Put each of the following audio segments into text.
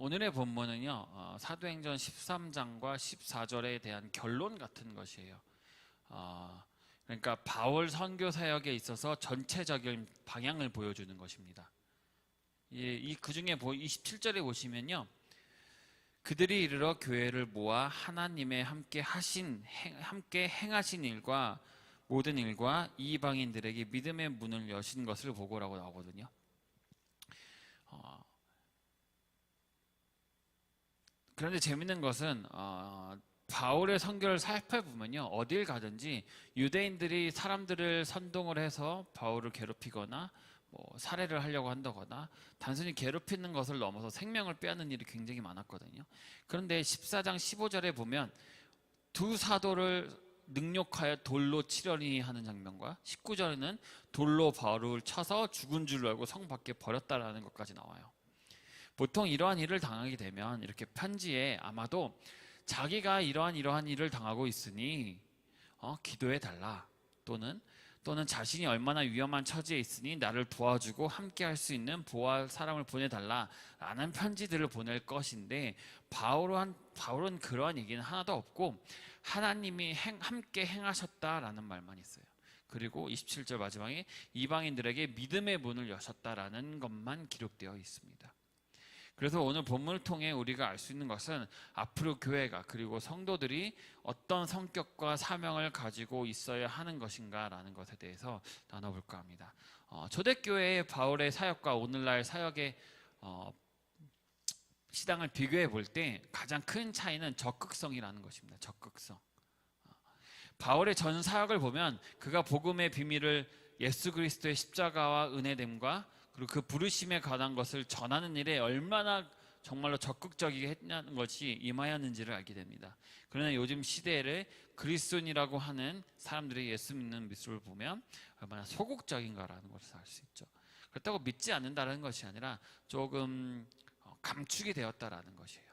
오늘의 본문은요, 사도행전 13장과 14절에 대한 결론 같은 것이에요. 그러니까 바울 선교 사역에 있어서 전체적인 방향을 보여주는 것입니다. 그 중에 27절에 보시면요, 그들이 이르러 교회를 모아 하나님의 함께 행하신 일과 모든 일과 이방인들에게 믿음의 문을 여신 것을 보고라고 나오거든요. 그런데 재밌는 것은 바울의 선교를 살펴보면요, 어딜 가든지 유대인들이 사람들을 선동을 해서 바울을 괴롭히거나 살해를 하려고 한다거나 단순히 괴롭히는 것을 넘어서 생명을 빼앗는 일이 굉장히 많았거든요. 그런데 14장 15절에 보면 두 사도를 능욕하여 돌로 치려니 하는 장면과 19절에는 돌로 바울을 쳐서 죽은 줄 알고 성 밖에 버렸다라는 것까지 나와요. 보통 이러한 일을 당하게 되면 이렇게 편지에 아마도 자기가 이러한 일을 당하고 있으니 기도해 달라, 또는 자신이 얼마나 위험한 처지에 있으니 나를 도와주고 함께 할 수 있는 보호할 사람을 보내달라 라는 편지들을 보낼 것인데, 바울은 그러한 얘기는 하나도 없고 하나님이 함께 행하셨다라는 말만 있어요. 그리고 27절 마지막에 이방인들에게 믿음의 문을 여셨다라는 것만 기록되어 있습니다. 그래서 오늘 본문을 통해 우리가 알 수 있는 것은 앞으로 교회가, 그리고 성도들이 어떤 성격과 사명을 가지고 있어야 하는 것인가 라는 것에 대해서 나눠볼까 합니다. 초대교회의 바울의 사역과 오늘날 사역의 시당을 비교해 볼 때 가장 큰 차이는 적극성이라는 것입니다. 적극성. 바울의 전 사역을 보면 그가 복음의 비밀을, 예수 그리스도의 십자가와 은혜됨과 그리고 그 부르심에 관한 것을 전하는 일에 얼마나 정말로 적극적이게 했냐는 것이 임하였는지를 알게 됩니다. 그러나 요즘 시대에 그리스도인이라고 하는 사람들이 예수 믿는 모습을 보면 얼마나 소극적인가라는 것을 알 수 있죠. 그렇다고 믿지 않는다는 것이 아니라 조금 감축이 되었다라는 것이에요.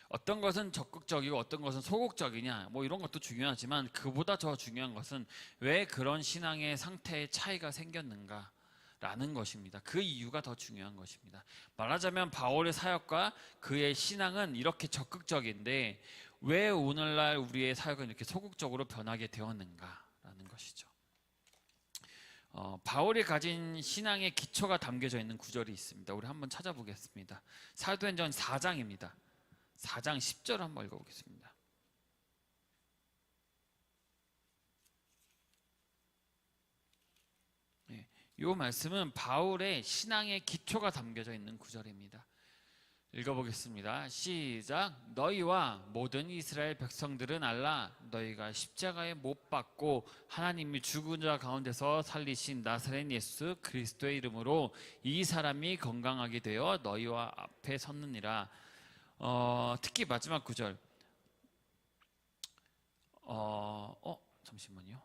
어떤 것은 적극적이고 어떤 것은 소극적이냐, 이런 것도 중요하지만 그보다 더 중요한 것은 왜 그런 신앙의 상태의 차이가 생겼는가 라는 것입니다. 그 이유가 더 중요한 것입니다. 말하자면 바울의 사역과 그의 신앙은 이렇게 적극적인데 왜 오늘날 우리의 사역은 이렇게 소극적으로 변하게 되었는가 라는 것이죠. 바울이 가진 신앙의 기초가 담겨져 있는 구절이 있습니다. 우리 한번 찾아보겠습니다. 사도행전 4장입니다. 4장 10절 한번 읽어보겠습니다. 이 말씀은 바울의 신앙의 기초가 담겨져 있는 구절입니다. 읽어보겠습니다. 시작. 너희와 모든 이스라엘 백성들은 알라. 너희가 십자가에 못 박고 하나님이 죽은 자 가운데서 살리신 나사렛 예수 그리스도의 이름으로 이 사람이 건강하게 되어 너희와 앞에 섰느니라. 특히 마지막 구절. 잠시만요.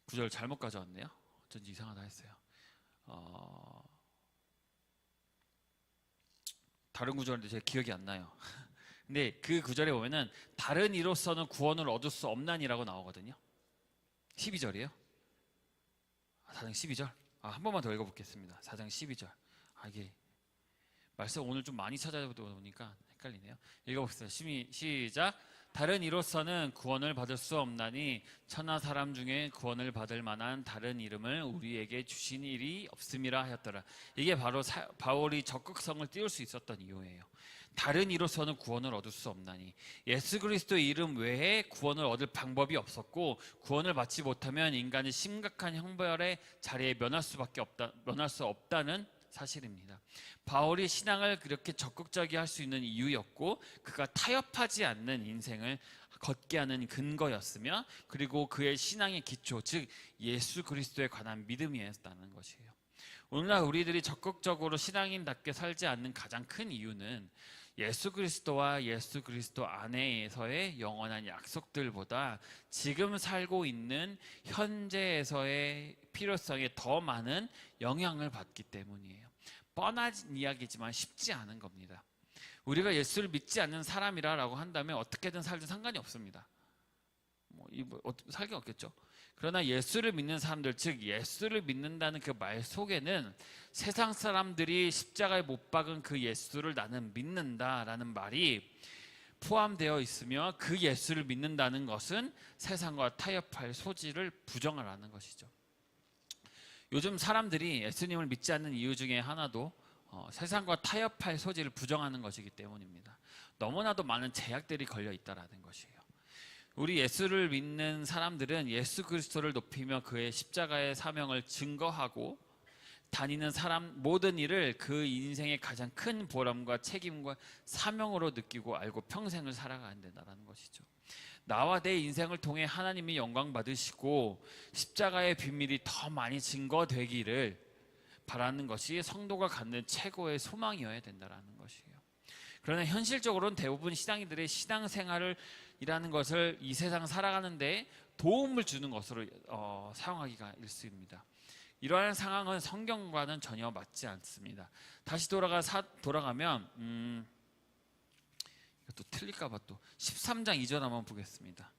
구절 잘못 가져왔네요. 어쩐지 이상하다 했어요. 다른 구절인데 제 기억이 안 나요. 근데 그 구절에 보면은 다른 이로서는 구원을 얻을 수 없나니라고 나오거든요. 12절이에요. 4장 12절. 한 번만 더 읽어보겠습니다. 4장 12절. 이게 말씀 오늘 좀 많이 찾아보다 보니까 헷갈리네요. 읽어보겠습니다. 시작. 다른 이로서는 구원을 받을 수 없나니 천하 사람 중에 구원을 받을 만한 다른 이름을 우리에게 주신 일이 없음이라 하였더라. 이게 바로 바울이 적극성을 띄울 수 있었던 이유예요. 다른 이로서는 구원을 얻을 수 없나니, 예수 그리스도의 이름 외에 구원을 얻을 방법이 없었고 구원을 받지 못하면 인간이 심각한 형벌의 자리에 면할 수 없다는 사실입니다. 바울이 신앙을 그렇게 적극적이게 할 수 있는 이유였고 그가 타협하지 않는 인생을 걷게 하는 근거였으며, 그리고 그의 신앙의 기초, 즉 예수 그리스도에 관한 믿음이었다는 것이에요. 오늘날 우리들이 적극적으로 신앙인답게 살지 않는 가장 큰 이유는 예수 그리스도와 예수 그리스도 안에서의 영원한 약속들보다 지금 살고 있는 현재에서의 필요성에 더 많은 영향을 받기 때문이에요. 뻔한 이야기지만 쉽지 않은 겁니다. 우리가 예수를 믿지 않는 사람이라고 한다면 어떻게든 살든 상관이 없습니다. 살기 없겠죠. 그러나 예수를 믿는 사람들, 즉 예수를 믿는다는 그 말 속에는 세상 사람들이 십자가에 못 박은 그 예수를 나는 믿는다라는 말이 포함되어 있으며, 그 예수를 믿는다는 것은 세상과 타협할 소지를 부정하라는 것이죠. 요즘 사람들이 예수님을 믿지 않는 이유 중에 하나도 세상과 타협할 소지를 부정하는 것이기 때문입니다. 너무나도 많은 제약들이 걸려 있다라는 것이에요. 우리 예수를 믿는 사람들은 예수 그리스도를 높이며 그의 십자가의 사명을 증거하고 다니는 사람 모든 일을 그 인생의 가장 큰 보람과 책임과 사명으로 느끼고 알고 평생을 살아가야 된다는 것이죠. 나와 내 인생을 통해 하나님이 영광 받으시고 십자가의 비밀이 더 많이 증거되기를 바라는 것이 성도가 갖는 최고의 소망이어야 된다는 것이에요. 그러나 현실적으로는 대부분 신앙인들의 신앙생활을 이라는 것을 이 세상 살아가는데 도움을 주는 것으로 사용하기가 일쑤입니다. 이러한 상황은 성경과는 전혀 맞지 않습니다. 다시 돌아가면 이것도 틀릴까봐 또 13장 2절 한번 보겠습니다.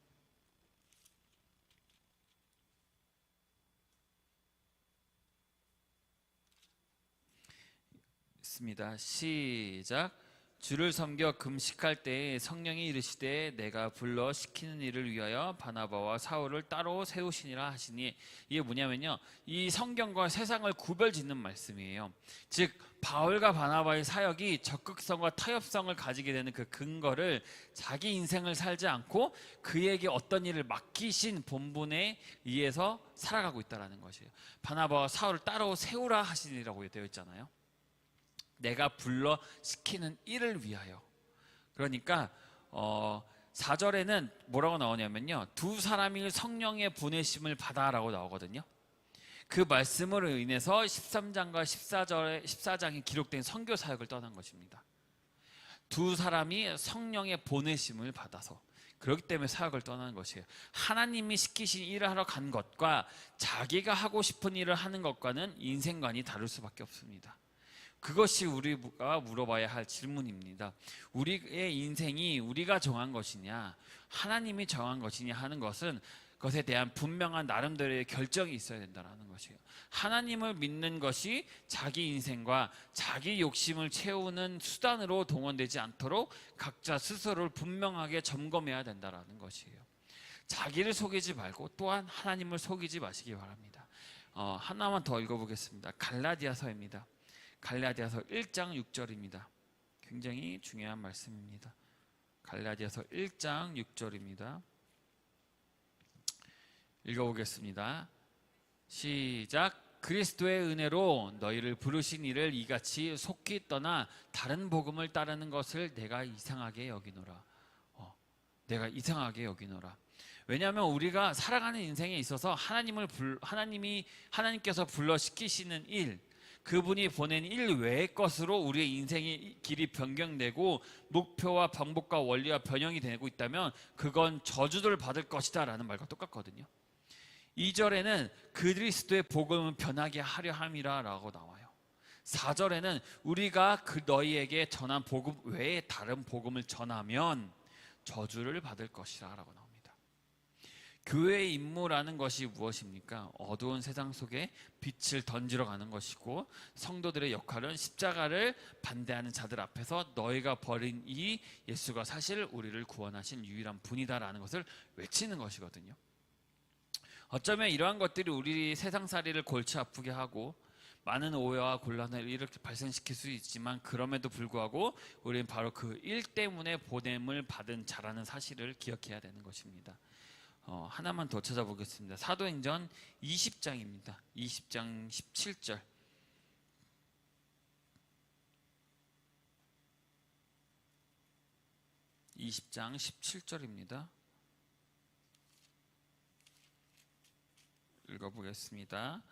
있습니다. 시작. 주를 섬겨 금식할 때에 성령이 이르시되 내가 불러 시키는 일을 위하여 바나바와 사울을 따로 세우시니라 하시니, 이게 뭐냐면요, 이 성경과 세상을 구별짓는 말씀이에요. 즉 바울과 바나바의 사역이 적극성과 타협성을 가지게 되는 그 근거를 자기 인생을 살지 않고 그에게 어떤 일을 맡기신 본분에 의해서 살아가고 있다는 것이에요. 바나바와 사울을 따로 세우라 하시니라고 되어 있잖아요. 내가 불러 시키는 일을 위하여. 그러니까 4절에는 뭐라고 나오냐면요, 두 사람이 성령의 보내심을 받아라고 나오거든요. 그 말씀으로 인해서 13장과 14장에 기록된 선교 사역을 떠난 것입니다. 두 사람이 성령의 보내심을 받아서, 그렇기 때문에 사역을 떠나는 것이에요. 하나님이 시키신 일을 하러 간 것과 자기가 하고 싶은 일을 하는 것과는 인생관이 다를 수밖에 없습니다. 그것이 우리가 물어봐야 할 질문입니다. 우리의 인생이 우리가 정한 것이냐 하나님이 정한 것이냐 하는 것에 대한 분명한 나름대로의 결정이 있어야 된다는 것이에요. 하나님을 믿는 것이 자기 인생과 자기 욕심을 채우는 수단으로 동원되지 않도록 각자 스스로를 분명하게 점검해야 된다는 것이에요. 자기를 속이지 말고 또한 하나님을 속이지 마시기 바랍니다. 하나만 더 읽어보겠습니다. 갈라디아서입니다. 갈라디아서 1장 6절입니다. 굉장히 중요한 말씀입니다. 갈라디아서 1장 6절입니다. 읽어보겠습니다. 시작. 그리스도의 은혜로 너희를 부르신 이를 이같이 속히 떠나 다른 복음을 따르는 것을 내가 이상하게 여기노라. 내가 이상하게 여기노라. 왜냐하면 우리가 살아가는 인생에 있어서 하나님께서 불러 시키시는 일, 그분이 보낸 일 외의 것으로 우리의 인생의 길이 변경되고 목표와 방법과 원리와 변형이 되고 있다면 그건 저주를 받을 것이다 라는 말과 똑같거든요. 2절에는 그리스도의 복음을 변하게 하려 함이라 라고 나와요. 4절에는 우리가 너희에게 전한 복음 외에 다른 복음을 전하면 저주를 받을 것이라 라고 나옵니다. 교회의 임무라는 것이 무엇입니까? 어두운 세상 속에 빛을 던지러 가는 것이고, 성도들의 역할은 십자가를 반대하는 자들 앞에서 너희가 버린 이 예수가 사실 우리를 구원하신 유일한 분이다라는 것을 외치는 것이거든요. 어쩌면 이러한 것들이 우리 세상살이를 골치 아프게 하고 많은 오해와 곤란을 이렇게 발생시킬 수 있지만, 그럼에도 불구하고 우리는 바로 그 일 때문에 보냄을 받은 자라는 사실을 기억해야 되는 것입니다. 하나만 더 찾아보겠습니다. 사도행전 20장입니다. 20장 17절. (20장 17절입니다) 읽어보겠습니다.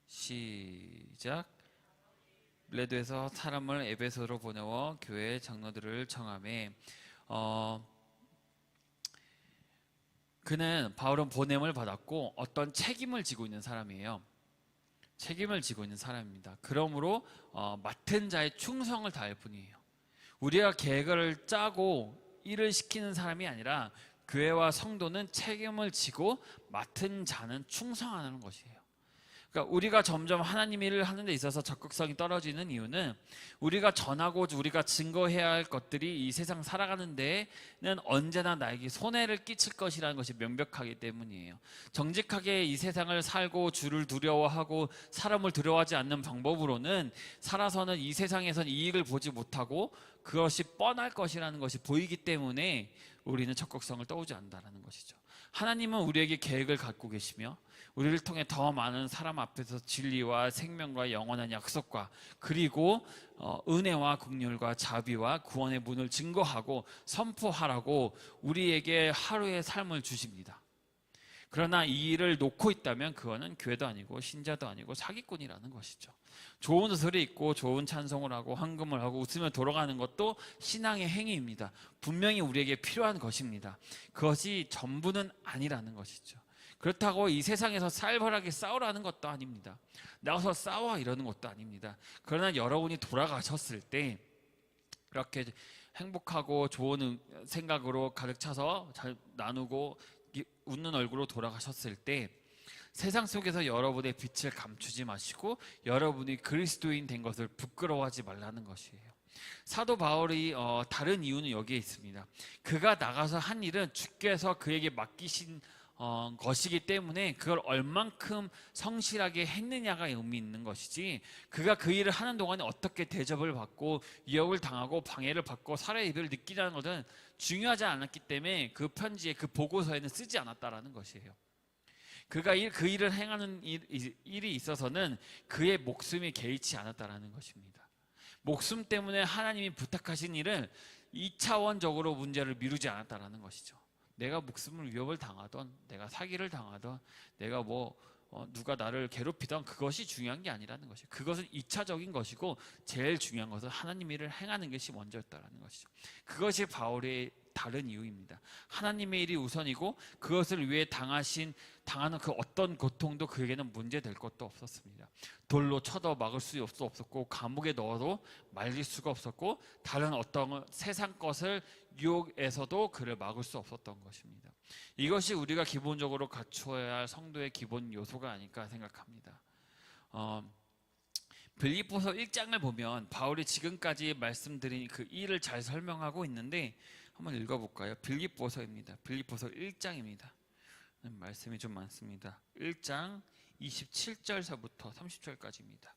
시작. 밀레도에서 사람을 에베소로 보내어 교회 장로들을 청하매, 바울은 보냄을 받았고 어떤 책임을 지고 있는 사람이에요. 책임을 지고 있는 사람입니다. 그러므로 맡은 자의 충성을 다할 뿐이에요. 우리가 계획을 짜고 일을 시키는 사람이 아니라 교회와 성도는 책임을 지고 맡은 자는 충성하는 것이에요. 그러니까 우리가 점점 하나님 일을 하는 데 있어서 적극성이 떨어지는 이유는 우리가 전하고 우리가 증거해야 할 것들이 이 세상 살아가는 데에는 언제나 나에게 손해를 끼칠 것이라는 것이 명백하기 때문이에요. 정직하게 이 세상을 살고 주를 두려워하고 사람을 두려워하지 않는 방법으로는 살아서는 이 세상에선 이익을 보지 못하고 그것이 뻔할 것이라는 것이 보이기 때문에 우리는 적극성을 떠오지 않는다는 것이죠. 하나님은 우리에게 계획을 갖고 계시며 우리를 통해 더 많은 사람 앞에서 진리와 생명과 영원한 약속과 그리고 은혜와 긍휼과 자비와 구원의 문을 증거하고 선포하라고 우리에게 하루의 삶을 주십니다. 그러나 이 일을 놓고 있다면 그거는 교회도 아니고 신자도 아니고 사기꾼이라는 것이죠. 좋은 옷을 입고 좋은 찬송을 하고 헌금을 하고 웃으며 돌아가는 것도 신앙의 행위입니다. 분명히 우리에게 필요한 것입니다. 그것이 전부는 아니라는 것이죠. 그렇다고 이 세상에서 살벌하게 싸우라는 것도 아닙니다. 나가서 싸워 이러는 것도 아닙니다. 그러나 여러분이 돌아가셨을 때 그렇게 행복하고 좋은 생각으로 가득 차서 잘 나누고 웃는 얼굴로 돌아가셨을 때 세상 속에서 여러분의 빛을 감추지 마시고 여러분이 그리스도인 된 것을 부끄러워하지 말라는 것이에요. 사도 바울이 다른 이유는 여기에 있습니다. 그가 나가서 한 일은 주께서 그에게 맡기신 것이기 때문에 그걸 얼만큼 성실하게 했느냐가 의미 있는 것이지 그가 그 일을 하는 동안에 어떻게 대접을 받고 위협을 당하고 방해를 받고 살해의 일을 느끼자는 것은 중요하지 않았기 때문에 그 편지에 그 보고서에는 쓰지 않았다라는 것이에요. 그가 그 일을 행하는 일이 있어서는 그의 목숨이 개의치 않았다라는 것입니다. 목숨 때문에 하나님이 부탁하신 일을 2차원적으로 문제를 미루지 않았다라는 것이죠. 내가 목숨을 위협을 당하던 내가 사기를 당하던 내가 누가 나를 괴롭히던 그것이 중요한 게 아니라는 것이에요. 그것은 2차적인 것이고 제일 중요한 것은 하나님 일을 행하는 것이 먼저였다라는 것이죠. 그것이 바울의 다른 이유입니다. 하나님의 일이 우선이고 그것을 위해 당하는 그 어떤 고통도 그에게는 문제될 것도 없었습니다. 돌로 쳐도 막을 수 없었고 감옥에 넣어도 말릴 수가 없었고 다른 어떤 세상 것을 유혹에서도 그를 막을 수 없었던 것입니다. 이것이 우리가 기본적으로 갖춰야 할 성도의 기본 요소가 아닐까 생각합니다. 빌립보서 1장을 보면 바울이 지금까지 말씀드린 그 일을 잘 설명하고 있는데 한번 읽어볼까요? 빌립보서입니다. 빌립보서 1장입니다. 말씀이 좀 많습니다. 1장 27절서부터 30절까지입니다.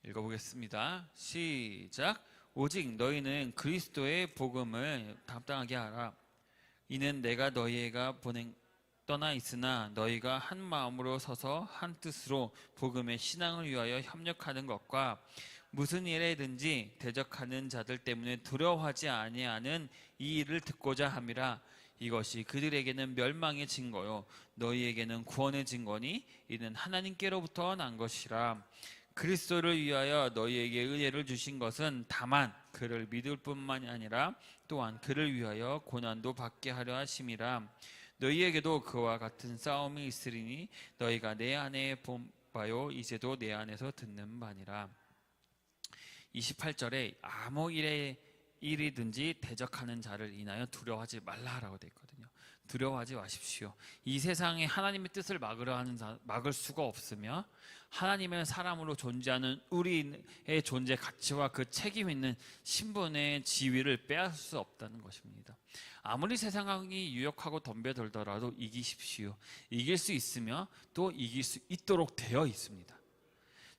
읽어보겠습니다. 시작. 오직 너희는 그리스도의 복음을 담당하게 하라. 이는 내가 너희가 떠나 있으나 너희가 한 마음으로 서서 한 뜻으로 복음의 신앙을 위하여 협력하는 것과 무슨 일에든지 대적하는 자들 때문에 두려워하지 아니하는 이 일을 듣고자 함이라. 이것이 그들에게는 멸망의 증거요 너희에게는 구원의 증거니 이는 하나님께로부터 난 것이라. 그리스도를 위하여 너희에게 은혜를 주신 것은 다만 그를 믿을 뿐만이 아니라 또한 그를 위하여 고난도 받게 하려 하심이라. 너희에게도 그와 같은 싸움이 있으리니 너희가 내 안에 본 바요 이제도 내 안에서 듣는 바니라. 28절에 아무 일이든지 대적하는 자를 인하여 두려워하지 말라라고 되어 있거든요. 두려워하지 마십시오. 이 세상에 하나님의 뜻을 막을 수가 없으며 하나님의 사람으로 존재하는 우리의 존재 가치와 그 책임 있는 신분의 지위를 빼앗을 수 없다는 것입니다. 아무리 세상이 유혹하고 덤벼들더라도 이기십시오. 이길 수 있으며 또 이길 수 있도록 되어 있습니다.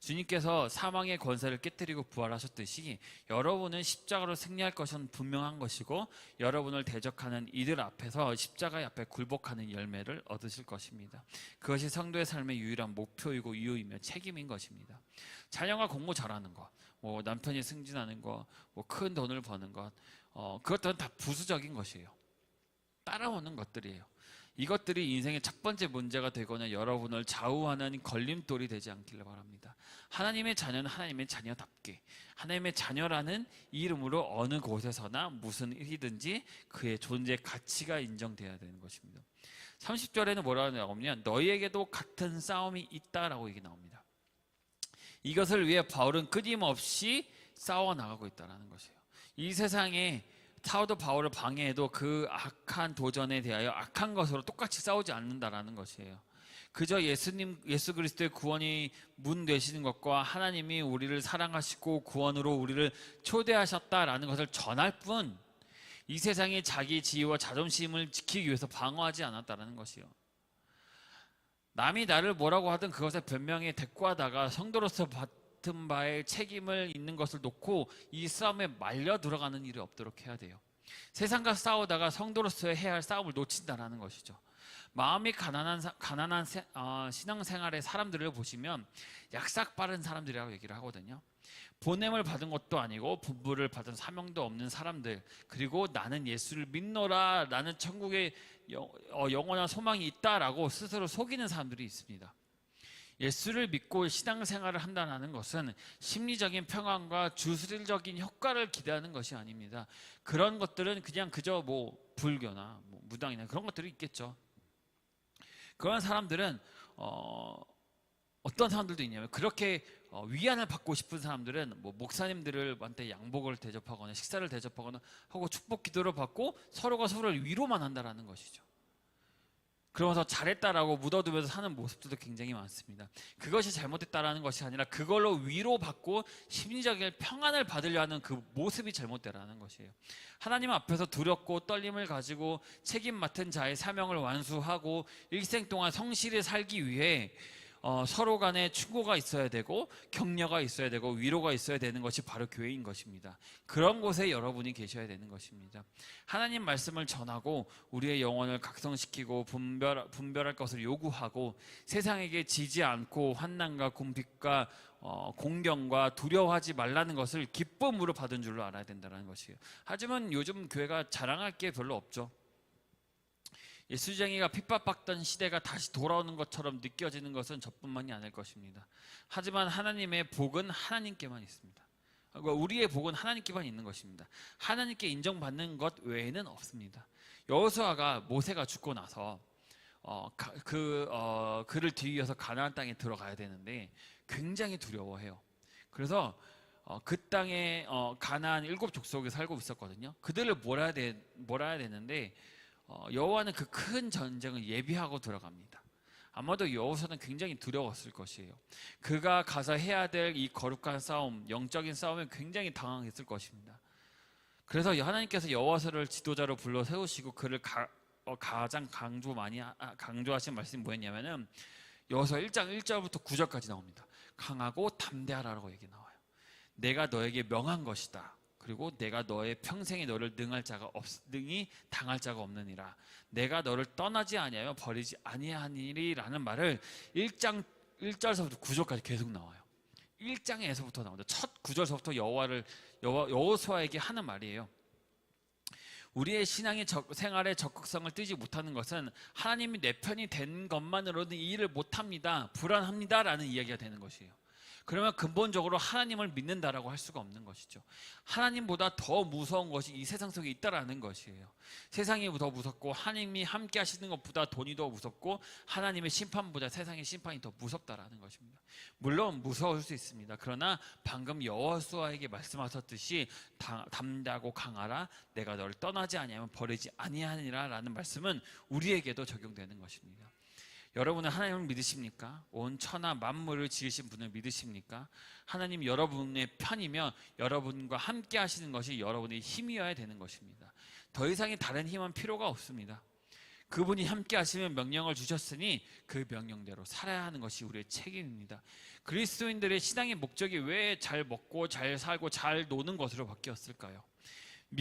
주님께서 사망의 권세를 깨뜨리고 부활하셨듯이 여러분은 십자가로 승리할 것은 분명한 것이고 여러분을 대적하는 이들 앞에서 십자가의 앞에 굴복하는 열매를 얻으실 것입니다. 그것이 성도의 삶의 유일한 목표이고 이유이며 책임인 것입니다. 자녀가 공부 잘하는 것, 남편이 승진하는 것, 큰 돈을 버는 것, 그것들은 다 부수적인 것이에요. 따라오는 것들이에요. 이것들이 인생의 첫 번째 문제가 되거나 여러분을 좌우하는 걸림돌이 되지 않기를 바랍니다. 하나님의 자녀는 하나님의 자녀답게 하나님의 자녀라는 이름으로 어느 곳에서나 무슨 일이든지 그의 존재 가치가 인정되어야 되는 것입니다. 30절에는 뭐라고 나오냐면 너희에게도 같은 싸움이 있다라고 얘기 나옵니다. 이것을 위해 바울은 끊임없이 싸워 나가고 있다는 것이에요. 이 세상에 사도 바울을 방해해도 그 악한 도전에 대하여 악한 것으로 똑같이 싸우지 않는다라는 것이에요. 그저 예수 그리스도의 구원이 문 되시는 것과 하나님이 우리를 사랑하시고 구원으로 우리를 초대하셨다라는 것을 전할 뿐, 이 세상이 자기 지위와 자존심을 지키기 위해서 방어하지 않았다라는 것이요. 남이 나를 뭐라고 하든 그것에 변명에 대꾸하다가 성도로서 받은 바의 책임을 있는 것을 놓고 이 싸움에 말려 들어가는 일이 없도록 해야 돼요. 세상과 싸우다가 성도로서 해야 할 싸움을 놓친다라는 것이죠. 마음이 가난한 신앙생활의 사람들을 보시면 약삭 빠른 사람들이라고 얘기를 하거든요. 보냄을 받은 것도 아니고 분부를 받은 사명도 없는 사람들, 그리고 나는 예수를 믿노라, 나는 천국에 영원한 소망이 있다라고 스스로 속이는 사람들이 있습니다. 예수를 믿고 신앙생활을 한다는 것은 심리적인 평안과 주술적인 효과를 기대하는 것이 아닙니다. 그런 것들은 그저 불교나 무당이나 그런 것들이 있겠죠. 그런 사람들은 어떤 사람들도 있냐면, 그렇게 위안을 받고 싶은 사람들은 목사님들한테 양복을 대접하거나 식사를 대접하거나 하고 축복 기도를 받고 서로가 서로를 위로만 한다라는 것이죠. 그러면서 잘했다라고 묻어두면서 사는 모습들도 굉장히 많습니다. 그것이 잘못됐다라는 것이 아니라 그걸로 위로받고 심리적인 평안을 받으려 하는 그 모습이 잘못되라는 것이에요. 하나님 앞에서 두렵고 떨림을 가지고 책임 맡은 자의 사명을 완수하고 일생 동안 성실히 살기 위해 서로 간에 충고가 있어야 되고 격려가 있어야 되고 위로가 있어야 되는 것이 바로 교회인 것입니다. 그런 곳에 여러분이 계셔야 되는 것입니다. 하나님 말씀을 전하고 우리의 영혼을 각성시키고 분별할 것을 요구하고 세상에게 지지 않고 환난과 궁핍과 공경과 두려워하지 말라는 것을 기쁨으로 받은 줄로 알아야 된다는 것이에요. 하지만 요즘 교회가 자랑할 게 별로 없죠. 예수쟁이가 핍박받던 시대가 다시 돌아오는 것처럼 느껴지는 것은 저뿐만이 아닐 것입니다. 하지만 하나님의 복은 하나님께만 있습니다. 우리의 복은 하나님께만 있는 것입니다. 하나님께 인정받는 것 외에는 없습니다. 여호수아가 모세가 죽고 나서 그를 뒤이어서 가나안 땅에 들어가야 되는데 굉장히 두려워해요. 그래서 그 땅에 가나안 7족속이 살고 있었거든요. 그들을 몰아야 되는데 여호와는 그 큰 전쟁을 예비하고 들어갑니다. 아마도 여호수아는 굉장히 두려웠을 것이에요. 그가 가서 해야 될 이 거룩한 싸움, 영적인 싸움에 굉장히 당황했을 것입니다. 그래서 하나님께서 여호수아를 지도자로 불러 세우시고 그를 가장 강조하신 말씀이 뭐였냐면은 여호수아 1장 1절부터 9절까지 나옵니다. 강하고 담대하라고 얘기 나와요. 내가 너에게 명한 것이다. 그리고 내가 너의 평생에 너를 능히 당할 자가 없느니라. 내가 너를 떠나지 아니하며 버리지 아니하니라는 말을 1장 1절서부터 9절까지 계속 나와요. 1장에서부터 나옵니다. 첫 9절서부터 여호수아에게 하는 말이에요. 우리의 신앙의 생활에 적극성을 띠지 못하는 것은 하나님이 내 편이 된 것만으로는 이 일을 못합니다, 불안합니다라는 이야기가 되는 것이에요. 그러면 근본적으로 하나님을 믿는다라고 할 수가 없는 것이죠. 하나님보다 더 무서운 것이 이 세상 속에 있다라는 것이에요. 세상이 더 무섭고 하나님이 함께 하시는 것보다 돈이 더 무섭고 하나님의 심판보다 세상의 심판이 더 무섭다라는 것입니다. 물론 무서울 수 있습니다. 그러나 방금 여호수아에게 말씀하셨듯이 담대하고 강하라, 내가 너를 떠나지 아니하면 버리지 아니하니라 라는 말씀은 우리에게도 적용되는 것입니다. 여러분은 하나님을 믿으십니까? 온 천하 만물을 지으신 분을 믿으십니까? 하나님 여러분의 편이며 여러분과 함께 하시는 것이 여러분의 힘이어야 되는 것입니다. 더 이상의 다른 힘은 필요가 없습니다. 그분이 함께 하시면 명령을 주셨으니 그 명령대로 살아야 하는 것이 우리의 책임입니다. 그리스도인들의 신앙의 목적이 왜 잘 먹고 잘 살고 잘 노는 것으로 바뀌었을까요?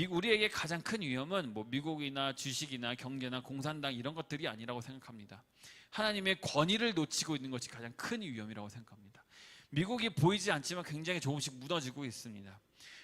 우리에게 가장 큰 위험은 미국이나 주식이나 경제나 공산당 이런 것들이 아니라고 생각합니다. 하나님의 권위를 놓치고 있는 것이 가장 큰 위험이라고 생각합니다. 미국이 보이지 않지만 굉장히 조금씩 무너지고 있습니다.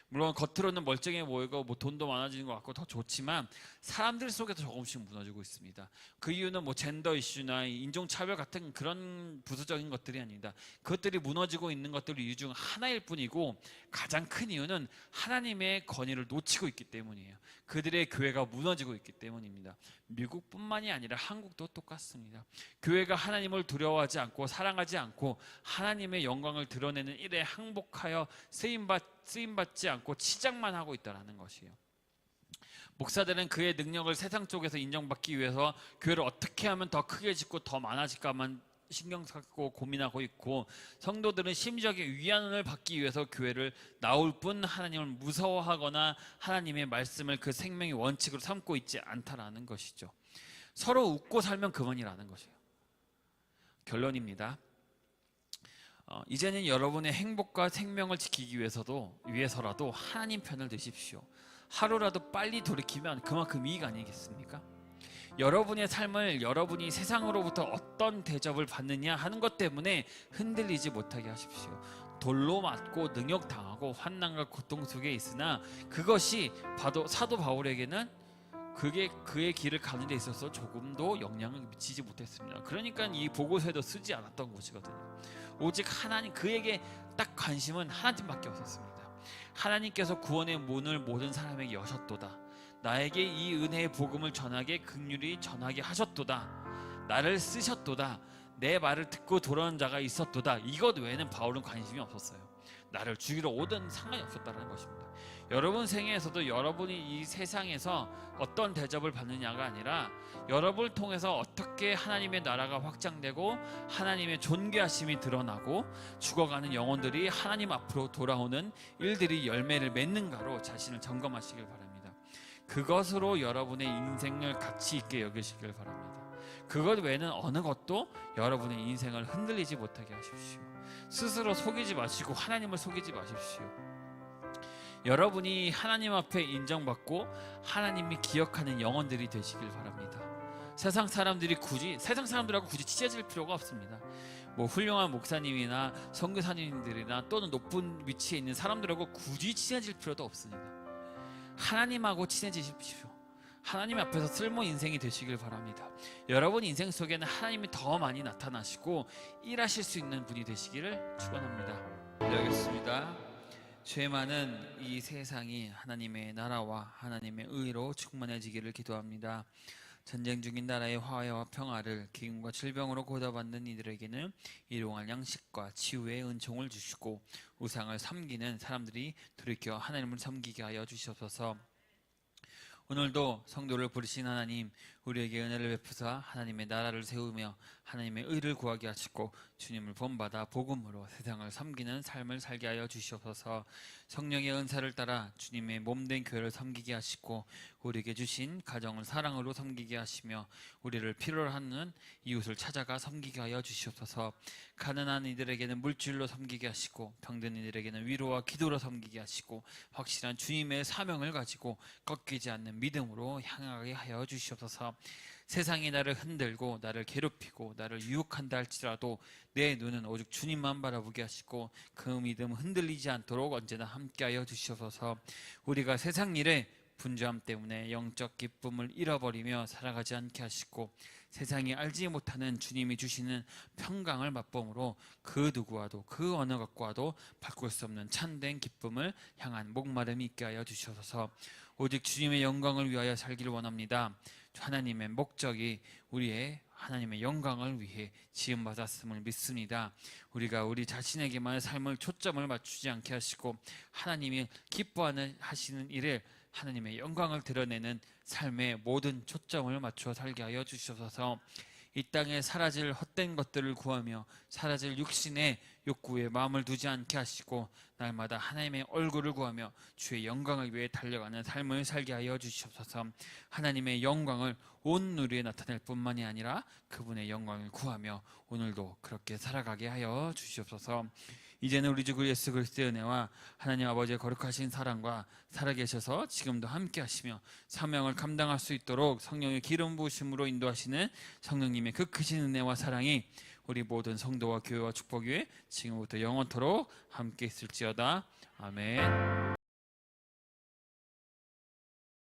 물론 겉으로는 멀쩡해 보이고 뭐 돈도 많아지는 것 같고 더 좋지만 사람들 속에서 조금씩 무너지고 있습니다. 그 이유는 뭐 젠더 이슈나 인종차별 같은 그런 부수적인 것들이 아닙니다. 그것들이 무너지고 있는 것들 이유 중 하나일 뿐이고 가장 큰 이유는 하나님의 권위를 놓치고 있기 때문이에요. 그들의 교회가 무너지고 있기 때문입니다. 미국뿐만이 아니라 한국도 똑같습니다. 교회가 하나님을 두려워하지 않고 사랑하지 않고 하나님의 영광을 드러내는 일에 항복하여 쓰임받지 않고 치장만 하고 있다는 것이에요. 목사들은 그의 능력을 세상 쪽에서 인정받기 위해서 교회를 어떻게 하면 더 크게 짓고 더 많아질까만 신경 쓰고 고민하고 있고, 성도들은 심지어의 위안을 받기 위해서 교회를 나올 뿐 하나님을 무서워하거나 하나님의 말씀을 그 생명의 원칙으로 삼고 있지 않다라는 것이죠. 서로 웃고 살면 그만이라는 것이에요. 결론입니다. 이제는 여러분의 행복과 생명을 지키기 위해서라도 하나님 편을 드십시오. 하루라도 빨리 돌이키면 그만큼 이익 아니겠습니까? 여러분의 삶을 여러분이 세상으로부터 어떤 대접을 받느냐 하는 것 때문에 흔들리지 못하게 하십시오. 돌로 맞고 능욕당하고 환난과 고통 속에 있으나 그것이 사도 바울에게는 그의 길을 가는 데 있어서 조금도 영향을 미치지 못했습니다. 그러니까 이 보고서에도 쓰지 않았던 것이거든요. 오직 하나님, 그에게 딱 관심은 하나님밖에 없었습니다. 하나님께서 구원의 문을 모든 사람에게 여셨도다. 나에게 이 은혜의 복음을 전하게 긍휼히 전하게 하셨도다. 나를 쓰셨도다. 내 말을 듣고 돌아오는 자가 있었도다. 이것 외에는 바울은 관심이 없었어요. 나를 죽이러 오든 상관이 없었다는 것입니다. 여러분 생애에서도 여러분이 이 세상에서 어떤 대접을 받느냐가 아니라 여러분을 통해서 어떻게 하나님의 나라가 확장되고 하나님의 존귀하심이 드러나고 죽어가는 영혼들이 하나님 앞으로 돌아오는 일들이 열매를 맺는가로 자신을 점검하시길 바랍니다. 그것으로 여러분의 인생을 가치 있게 여기시길 바랍니다. 그것 외에는 어느 것도 여러분의 인생을 흔들리지 못하게 하십시오. 스스로 속이지 마시고 하나님을 속이지 마십시오. 여러분이 하나님 앞에 인정받고 하나님이 기억하는 영혼들이 되시길 바랍니다. 세상 사람들하고 굳이 친해질 필요가 없습니다. 뭐 훌륭한 목사님이나 선교사님들이나 또는 높은 위치에 있는 사람들하고 굳이 친해질 필요도 없습니다. 하나님하고 친해지십시오. 하나님 앞에서 쓸모 인생이 되시길 바랍니다. 여러분 인생 속에는 하나님이 더 많이 나타나시고 일하실 수 있는 분이 되시기를 축원합니다. 기도하겠습니다. 죄 많은 이 세상이 하나님의 나라와 하나님의 의로 충만해지기를 기도합니다. 전쟁 중인 나라의 화해와 평화를, 기근과 질병으로 고다받는 이들에게는 일용할 양식과 치유의 은총을 주시고 우상을 섬기는 사람들이 돌이켜 하나님을 섬기게 하여 주시옵소서. 오늘도 성도를 부르신 하나님, 우리에게 은혜를 베푸사 하나님의 나라를 세우며 하나님의 의를 구하게 하시고 주님을 본받아 복음으로 세상을 섬기는 삶을 살게 하여 주시옵소서. 성령의 은사를 따라 주님의 몸된 교회를 섬기게 하시고 우리에게 주신 가정을 사랑으로 섬기게 하시며 우리를 필요로 하는 이웃을 찾아가 섬기게 하여 주시옵소서. 가난한 이들에게는 물질로 섬기게 하시고 병든 이들에게는 위로와 기도로 섬기게 하시고 확실한 주님의 사명을 가지고 꺾이지 않는 믿음으로 향하게 하여 주시옵소서. 세상이 나를 흔들고 나를 괴롭히고 나를 유혹한다 할지라도 내 눈은 오직 주님만 바라보게 하시고 그 믿음 흔들리지 않도록 언제나 함께하여 주시옵소서. 우리가 세상 일에 분주함 때문에 영적 기쁨을 잃어버리며 살아가지 않게 하시고 세상이 알지 못하는 주님이 주시는 평강을 맛봄으로 그 누구와도 그 어느 것과도 바꿀 수 없는 참된 기쁨을 향한 목마름이 있게 하여 주시옵소서. 오직 주님의 영광을 위하여 살기를 원합니다. 하나님의 목적이 우리의 하나님의 영광을 위해 지음받았음을 믿습니다. 우리가 우리 자신에게만의 삶을 초점을 맞추지 않게 하시고 하나님이 기뻐하시는 일에 하나님의 영광을 드러내는 삶의 모든 초점을 맞춰 살게 하여 주시옵소서. 이 땅에 사라질 헛된 것들을 구하며 사라질 육신의 욕구에 마음을 두지 않게 하시고 날마다 하나님의 얼굴을 구하며 주의 영광을 위해 달려가는 삶을 살게 하여 주시옵소서. 하나님의 영광을 온 누리에 나타낼 뿐만이 아니라 그분의 영광을 구하며 오늘도 그렇게 살아가게 하여 주시옵소서. 이제는 우리 주 예수 그리스도의 은혜와 하나님 아버지의 거룩하신 사랑과 살아계셔서 지금도 함께 하시며 사명을 감당할 수 있도록 성령의 기름 부으심으로 인도하시는 성령님의 그 크신 은혜와 사랑이 우리 모든 성도와 교회와 축복 위에 지금부터 영원토록 함께 있을지어다. 아멘.